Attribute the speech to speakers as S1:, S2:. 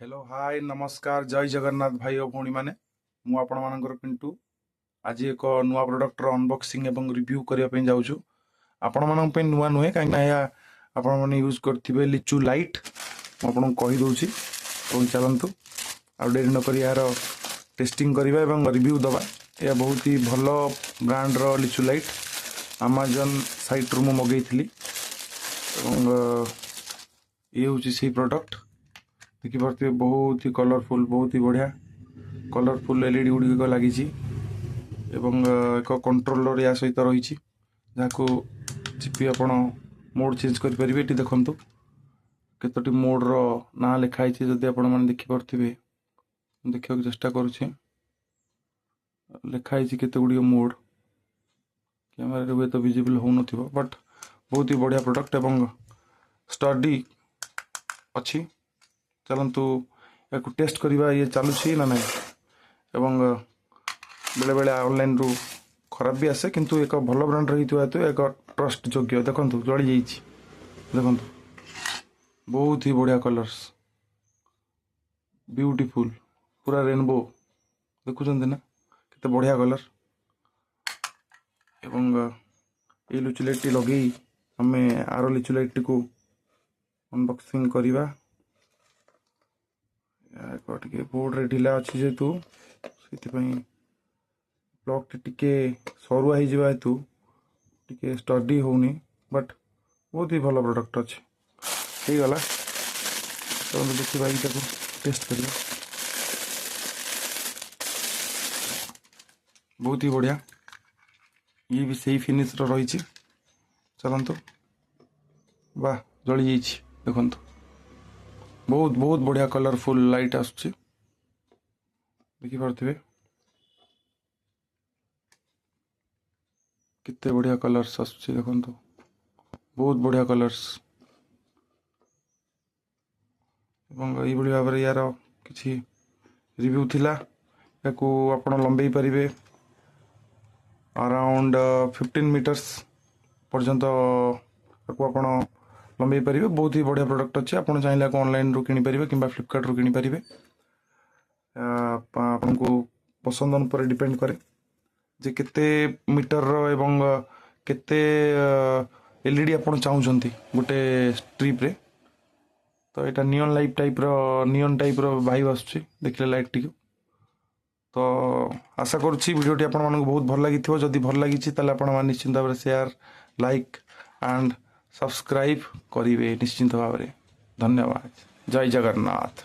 S1: Hello hi नमस्कार जय जगन्नाथ भाई और भौणी मैंने मु आपण मानकर पिंटू आज एक नुआ प्रोडक्टर अनबॉक्सिंग एवं रिव्यू करने जाऊँ आपण मान नुआ नुहे कहीं आपण मैंने यूज करेंगे लिचु लाइट मुझे कहीदे तो चलतु आ डेरी नक यार टेस्टिंग करवा और रिव्यू दवा यह बहुत ही भल ब्रांड्र लिचु लाइट अमेजन साइट रू मगेली ये हूँ से प्रोडक्ट देखिपे बहुत ही कलरफुल बहुत ही बढ़िया कलरफुल एलईडी गुड़िक लगी एक कंट्रोलर या सहित रही जहाँ चिपी आप मोड चेंज करेंगे ये देखूँ केतोटी मोड्र ना लिखाई जदि आप देखिपे देखा चेष्टा करुच्छे लिखाई केते गुड़िक मोड कैमेरा हुए तो विजिबल हो बट बहुत ही बढ़िया प्रोडक्ट एवं स्टडी अच्छी चलतु या टेस्ट करवा ये चलुची ना नहीं एवं बेले बेले ऑनलाइन रू खराब भी आसे किंतु एक भल ब्रांड रही तो एक ट्रस्ट योग्य देखु जली देखु बहुत ही बढ़िया कलर्स ब्यूटीफुल पूरा रेनबो देखुं ना केते बढ़िया कलर एवं ये लिचु लाइट लगे आम आर लिचु लाइट को अनबॉक्सिंग करवा टे बोर्ड रे ढिला अच्छी जेहेतु से ब्लॉक टे सरुआ हेतु टे स्टडी होनी बट बहुत ही भल प्रोडक्ट अच्छे होगला तो देखा टेस्ट कर बहुत ही बढ़िया ये भी सही फिनिश रही चलतु वाह जली देखु बहुत बहुत बढ़िया कलरफुल लाइट आसुची देखिपे कितने बढ़िया कलर्स आसुची देखु बहुत बढ़िया कलर्स ये भाव में यार किसी रिव्यू थिला याकू आपण लंबे पारिबे अराउंड 15 मीटर्स पर्यंत आपण लंबे पारे बहुत ही बढ़िया प्रोडक्ट अच्छे आपड़ चाहिए ऑनलाइन रू किनीपर कि फ्लिपकार्ट रू किनीपर आपन को पसंद पर डिपेंड करे जे केते मीटर एवं केते एलईडी आपन चाहूँगी गोटे स्ट्रिप रे तो यहाँ नियन टाइप वाइब आसुची देखले लाइट टी तो आशा करुच्ची वीडियोटी आपण मानक बहुत भल लगी जदि भल लगी आपण निश्चिंत भाव में शेयर लाइक एंड सब्सक्राइब करेंगे निश्चिंत भाव में धन्यवाद जय जगन्नाथ।